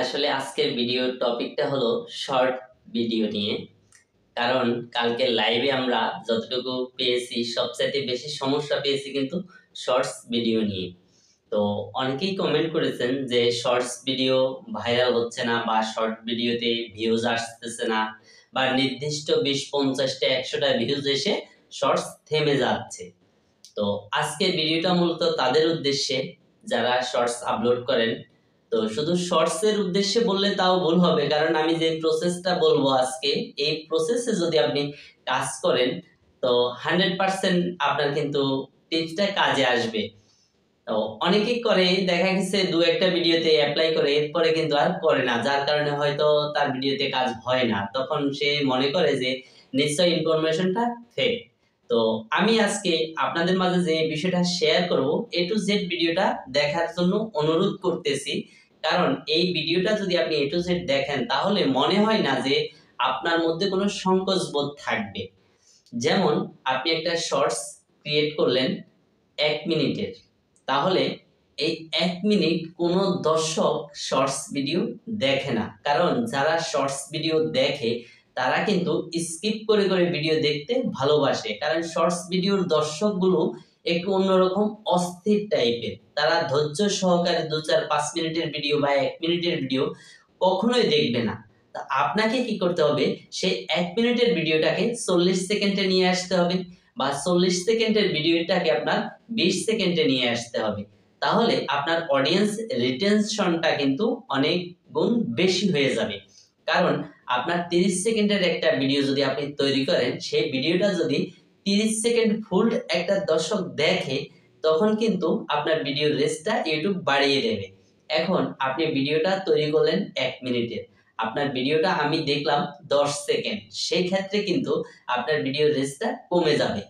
আসলে আজকের ভিডিওর টপিকটা হলো শর্ট ভিডিও নিয়ে। কারণ কালকে লাইভে আমরা যতটুকু পেয়েছি সবচাইতে বেশি সমস্যা পেয়েছি কিন্তু শর্টস ভিডিও নিয়ে। তো অনেকেই কমেন্ট করেছেন যে শর্টস ভিডিও ভাইরাল হচ্ছে না বা শর্ট ভিডিওতে ভিউজ আসতেছে না বা নির্দিষ্ট 20, 50টা 100টা ভিউজ এসে শর্টস থেমে যাচ্ছে। তো আজকের ভিডিওটা মূলত তাদের উদ্দেশ্যে যারা শর্টস আপলোড করেন। তো শুধু শর্টস এর উদ্দেশ্যে বললে তাও ভুল হবে, কারণ আমি যে প্রসেসটা বলবো আজকে, এই প্রসেসে যদি আপনি কাজ করেন তো 100% আপনার কিন্তু টিপসটা কাজে আসবে। তো অনেকেই করে, দেখা গেছে দু একটা ভিডিওতে অ্যাপ্লাই করে এরপরে কিন্তু আর করে না, যার কারণে হয়তো তার ভিডিওতে কাজ হয় না, তখন সে মনে করে যে নিশ্চয়ই ইনফরমেশনটা ফেক। তো আমি আজকে আপনাদের মাঝে যে বিষয়টা শেয়ার করব, এ টু জেড ভিডিওটা দেখার জন্য অনুরোধ করতেছি। কারণ এই ভিডিওটা যদি আপনি এ টু জেড দেখেন তাহলে মনে হয় না যে আপনার মধ্যে কোনো সংকোচ বোধ থাকবে। যেমন আপনি একটা শর্টস ক্রিয়েট করলেন 1 মিনিটের, তাহলে এই 1 মিনিট কোনো দর্শক শর্টস ভিডিও দেখে না। কারণ যারা শর্টস ভিডিও দেখে তারা কিন্তু স্কিপ করে করে ভিডিও দেখতে ভালোবাসে, কারণ শর্টস ভিডিওর দর্শকগুলো একটু অন্যরকম অস্থির টাইপের। তারা ধৈর্য সহকারে 2, 4, 5 মিনিটের ভিডিও বা 1 মিনিটের ভিডিও কখনোই দেখবে না। তা আপনাকে কি করতে হবে, সেই 1 মিনিটের ভিডিওটাকে 40 সেকেন্ডে নিয়ে আসতে হবে, বা 40 সেকেন্ডের ভিডিওটাকে আপনার 20 সেকেন্ডে নিয়ে আসতে হবে। তাহলে আপনার অডিয়েন্স রিটেনশনটা কিন্তু অনেক গুণ বেশি হয়ে যাবে। কারণ আপনার 30 সেকেন্ডের একটা ভিডিও যদি আপনি তৈরি করেন, সেই ভিডিওটা যদি 30 সেকেন্ড ফুল একটা দর্শক দেখে, তখন কিন্তু আপনার ভিডিওর রেসটা ইউটিউব বাড়িয়ে দেবে। এখন আপনি ভিডিওটা তৈরি করলেন 1 মিনিটের, আপনার ভিডিওটা আমি দেখলাম 10 সেকেন্ড, সেই ক্ষেত্রে কিন্তু আপনার ভিডিওর রেসটা কমে যাবে।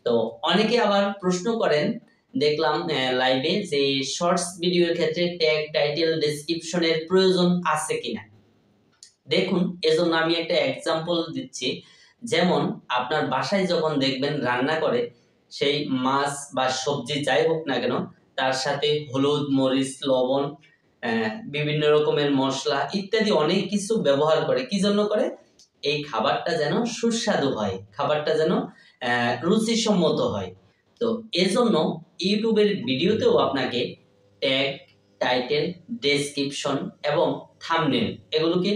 তো অনেকে আবার প্রশ্ন করেন, দেখলাম লাইভে, যে শর্টস ভিডিওর ক্ষেত্রে ট্যাগ, টাইটেল, ডেসক্রিপশনের প্রয়োজন আছে কিনা। দেখুন, এজন্য আমি একটা এক্সাম্পল দিচ্ছি। যেমন আপনার বাসায় যখন দেখবেন রান্না করে, সেই মাছ বা সবজি যাই হোক না কেন, তার সাথে হলুদ, মরিচ, লবণ, বিভিন্ন রকমের মশলা ইত্যাদি অনেক কিছু ব্যবহার করে। কি জন্য করে? এই খাবারটা যেন সুস্বাদু হয়, খাবারটা যেন রুচিসম্মত হয়। তো এজন্য ইউটিউবের ভিডিওতেও আপনাকে ট্যাগ, টাইটেল, ডেসক্রিপশন এবং থাম্বনেল এগুলোকে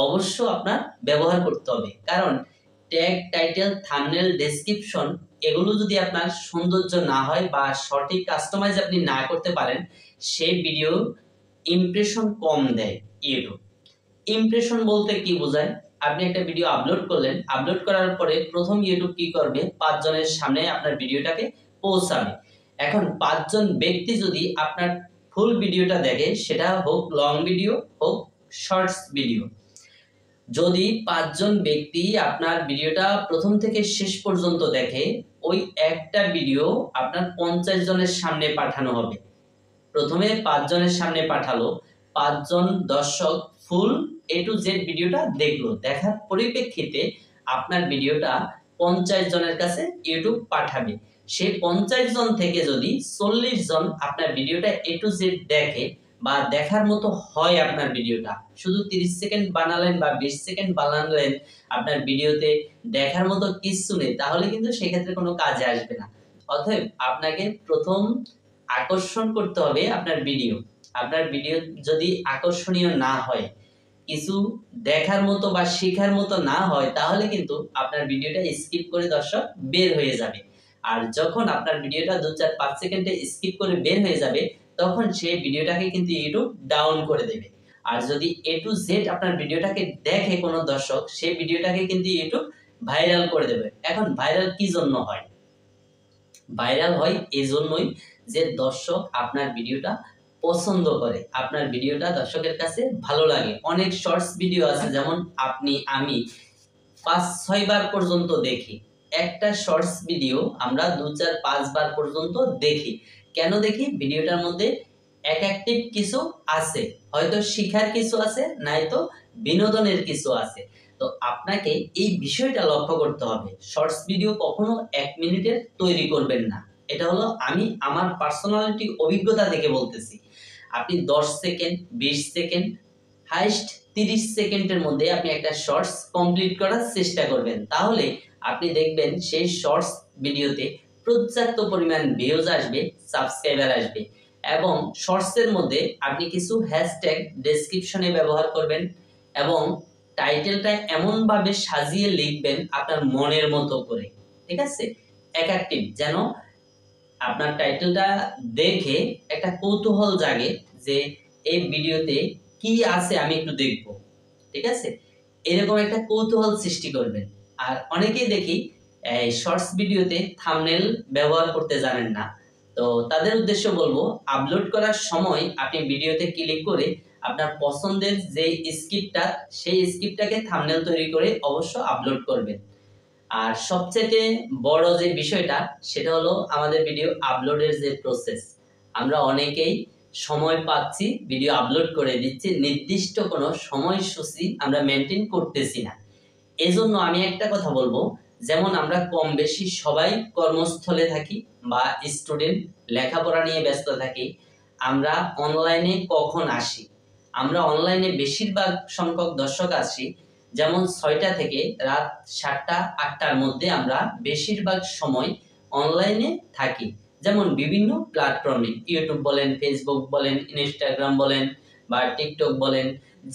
অবশ্য আপনার ব্যবহার করতে হবে। কারণ ট্যাগ, টাইটেল, থাম্বনেল, ডেসক্রিপশন এগুলো যদি আপনার সৌন্দর্য না হয় বা সঠিক কাস্টমাইজ আপনি না করতে পারেন, সেই ভিডিও ইমপ্রেশন কম দেয় ইউটিউব। ইমপ্রেশন বলতে কি বোঝায়? আপনি একটা ভিডিও আপলোড করলেন, আপলোড করার পরে প্রথম ইউটিউব কি করবে, 5 জনের সামনে আপনার ভিডিওটাকে পৌঁছাবে। এখন 5 জন ব্যক্তি যদি আপনার ফুল ভিডিওটা দেখে, সেটা হোক লং ভিডিও হোক শর্টস ভিডিও, যদি 5 জন ব্যক্তি আপনার ভিডিওটা প্রথম থেকে শেষ পর্যন্ত দেখে, ওই একটা ভিডিও আপনার 50 জনের সামনে পাঠানো হবে। প্রথমে 5 জনের সামনে পাঠালো, 5 জন দর্শক ফুল এ টু জেড ভিডিওটা দেখলো, দেখার পরিপ্রেক্ষিতে আপনার ভিডিওটা 50 জনের কাছে ইউটিউব পাঠাবে। সেই 50 জন থেকে যদি 40 জন আপনার ভিডিওটা এ টু জেড দেখে বা দেখার মতো হয়, আপনার ভিডিওটা শুধু 30 সেকেন্ড বানালেন বা 20 সেকেন্ড বানালেন, আপনার ভিডিওতে দেখার মতো কিছু নেই, তাহলে কিন্তু সেক্ষেত্রে কোনো কাজে আসবে না। অতএব আপনাকে প্রথম আকর্ষণ করতে হবে আপনার ভিডিও। আপনার ভিডিও যদি আকর্ষণীয় না হয়, কিছু দেখার মতো বা শেখার মতো না হয়, তাহলে কিন্তু আপনার ভিডিওটা স্কিপ করে দর্শক বের হয়ে যাবে। আর যখন আপনার ভিডিওটা 2, 4, 5 সেকেন্ডে স্কিপ করে বের হয়ে যাবে, তখন সেই ভিডিওটাকে কিন্তু ইউটিউব ডাউন করে দেবে। আর যদি এ টু জেড আপনার ভিডিওটাকে দেখে কোনো দর্শক, সেই ভিডিওটাকে কিন্তু ইউটিউব ভাইরাল করে দেবে। এখন ভাইরাল কি জন্য হয়? ভাইরাল হয় এজন্যই যে দর্শক আপনার ভিডিওটা পছন্দ করে, আপনার ভিডিওটা দর্শকের কাছে ভালো লাগে। অনেক শর্টস ভিডিও আছে, যেমন আপনি, আমি 5, 6 বার পর্যন্ত দেখি। একটা শর্টস ভিডিও আমরা 2, 4, 5 বার পর্যন্ত দেখি। কেন দেখি? ভিডিওটার মধ্যে অ্যাট্রাকটিভ কিছু আছে, হয়তো শিখার কিছু আছে, নয়তো বিনোদনের কিছু আছে। তো আপনাকে এই বিষয়টা লক্ষ্য করতে হবে। শর্টস ভিডিও কখনো 1 মিনিটের তৈরি করবেন না। এটা হলো আমি আমার পার্সোনালিটি অভিজ্ঞতা থেকে বলতেছি। আপনি 10 সেকেন্ড, 20 সেকেন্ড, হাইস্ট 30 সেকেন্ডের মধ্যে আপনি একটা শর্টস কমপ্লিট করার চেষ্টা করবেন। তাহলে আপনি দেখবেন সেই শর্টস ভিডিওতে পর্যাপ্ত পরিমাণ ভিউজ আসবে, সাবস্ক্রাইবার আসবে এবং শর্টসের মধ্যে আপনি কিছু হ্যাশট্যাগ ডেসক্রিপশনে ব্যবহার করবেন এবং টাইটেলটা এমনভাবে সাজিয়ে লিখবেন আপনার মনের মতো করে, ঠিক আছে? অ্যাট্রাকটিভ, যেন আপনার টাইটেলটা দেখে একটা কৌতূহল জাগে যে এই ভিডিওতে কি আছে আমি একটু দেখব, ঠিক আছে? এরকম একটা কৌতূহল সৃষ্টি করবেন। আর অনেকেই দেখি এই শর্টস ভিডিওতে থাম্বনেল ব্যবহার করতে জানেন না, তো তাদের উদ্দেশ্য বলবো আপলোড করার সময় আপনি ভিডিওতে ক্লিক করে আপনার পছন্দের যে স্ক্রিপ্টটা সেই স্ক্রিপ্টটাকে থাম্বনেল তৈরি করে অবশ্য আপলোড করবেন। আর সবচেয়ে বড় যে বিষয়টা সেটা হলো আমাদের ভিডিও আপলোডের যে প্রসেস। আমরা অনেকেই সময় পাচ্ছি, ভিডিও আপলোড করে দিচ্ছি, নির্দিষ্ট কোনো সময়সূচি আমরা মেনটেন করতেছি না। এজন্য আমি একটা কথা বলবো, যেমন আমরা কম বেশি সবাই কর্মস্থলে থাকি বা স্টুডেন্ট লেখাপড়া নিয়ে ব্যস্ত থাকি, আমরা অনলাইনে কখন আসি? আমরা অনলাইনে বেশিরভাগ সংখ্যক দর্শক আসি যেমন 6টা থেকে রাত 7টা 8টার মধ্যে আমরা বেশিরভাগ সময় অনলাইনে থাকি। যেমন বিভিন্ন প্ল্যাটফর্মে ইউটিউব বলেন, ফেসবুক বলেন, ইনস্টাগ্রাম বলেন বা টিকটক বলেন,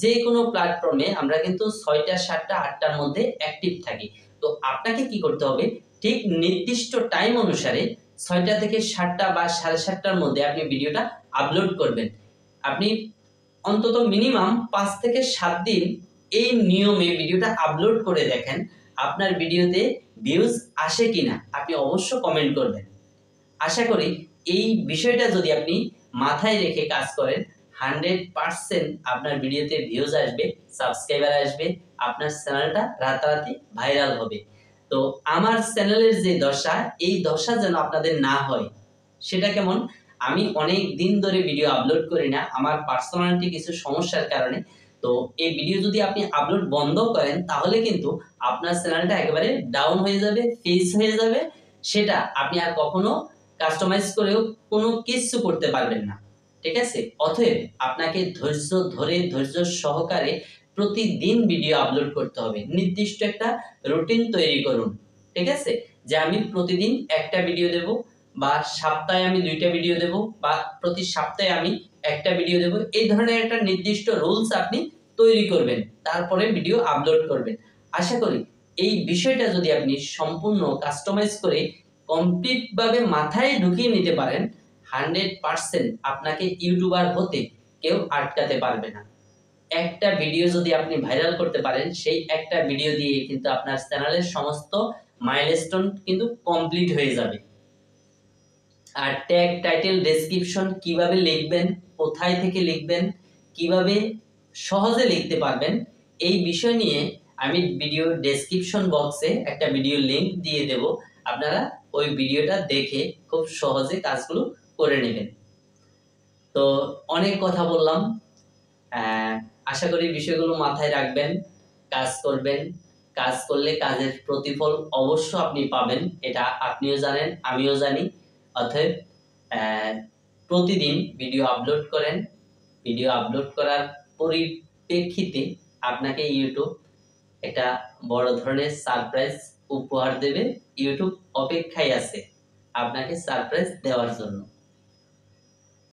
যে কোনো প্ল্যাটফর্মে আমরা কিন্তু 6টা 7টা 8টার মধ্যে অ্যাক্টিভ থাকি। তো আপনাকে কি করতে হবে, ঠিক নির্দিষ্ট টাইম অনুসারে 6টা থেকে 7টা বা 7:30টার মধ্যে আপনি ভিডিওটা আপলোড করবেন। আপনি অন্তত মিনিমাম 5 থেকে 7 দিন এই নিয়মে ভিডিওটা আপলোড করে দেখেন আপনার ভিডিওতে ভিউজ আসে কিনা, আপনি অবশ্য কমেন্ট করবেন। আশা করি এই বিষয়টা যদি আপনি মাথায় রেখে কাজ করেন, 100% আপনার ভিডিওতে ভিউজ আসবে, সাবস্ক্রাইবার আসবে, আপনার চ্যানেলটা রাতারাতি ভাইরাল হবে। তো আমার চ্যানেলের যে দশা, এই দশা যেন আপনাদের না হয়। সেটা কেমন? আমি অনেক দিন ধরে ভিডিও আপলোড করি না আমার পার্সোনালিটি কিছু সমস্যার কারণে। তো এই ভিডিও যদি আপনি আপলোড বন্ধ করেন তাহলে কিন্তু আপনার চ্যানেলটা একেবারে ডাউন হয়ে যাবে, ফেজ হয়ে যাবে, সেটা আপনি আর কখনো কাস্টমাইজ করেও কোনো কিছু করতে পারবেন না, ঠিক আছে? অতএব আপনাকে ধৈর্য ধরে ধৈর্য সহকারে প্রতিদিন ভিডিও আপলোড করতে হবে। নির্দিষ্ট একটা রুটিন তৈরি করুন, ঠিক আছে? যে আমি প্রতিদিন একটা ভিডিও দেব বা সপ্তাহে আমি 2টা ভিডিও দেব বা প্রতি সপ্তাহে আমি একটা ভিডিও দেব, এই ধরনের একটা নির্দিষ্ট রুলস আপনি তৈরি করবেন, তারপরে ভিডিও আপলোড করবেন। আশা করি এই বিষয়টা যদি আপনি সম্পূর্ণ কাস্টমাইজ করে কমপ্লিট ভাবে মাথায় ঢুকিয়ে নিতে পারেন, 100% আপনাকে ইউটিউবার হতে কেউ আটকাতে পারবে না। একটা ভিডিও যদি আপনি ভাইরাল করতে পারেন, সেই একটা ভিডিও দিয়ে কিন্তু আপনার চ্যানেলের সমস্ত মাইলস্টোন কিন্তু কমপ্লিট হয়ে যাবে। আর ট্যাগ, টাইটেল, ডেসক্রিপশন কিভাবে লিখবেন, কোথায় থেকে লিখবেন, কিভাবে সহজে লিখতে পারবেন, এই বিষয় নিয়ে আমি ভিডিও ডেসক্রিপশন বক্সে একটা ভিডিও লিংক দিয়ে দেব। আপনারা ওই ভিডিওটা দেখে খুব সহজে কাজগুলো করে নেবেন। তো অনেক কথা বললাম, আশা করি বিষয়গুলো মাথায় রাখবেন, কাজ করবেন। কাজ করলে কাজের প্রতিফল অবশ্য আপনি পাবেন, এটা আপনিও জানেন, আমিও জানি। অতএব প্রতিদিন ভিডিও আপলোড করেন। ভিডিও আপলোড করার পরিপ্রেক্ষিতে আপনাকে ইউটিউব একটা বড় ধরনের সারপ্রাইজ উপহার দেবে। ইউটিউব অপেক্ষায় আছে আপনাকে সারপ্রাইজ দেওয়ার জন্য।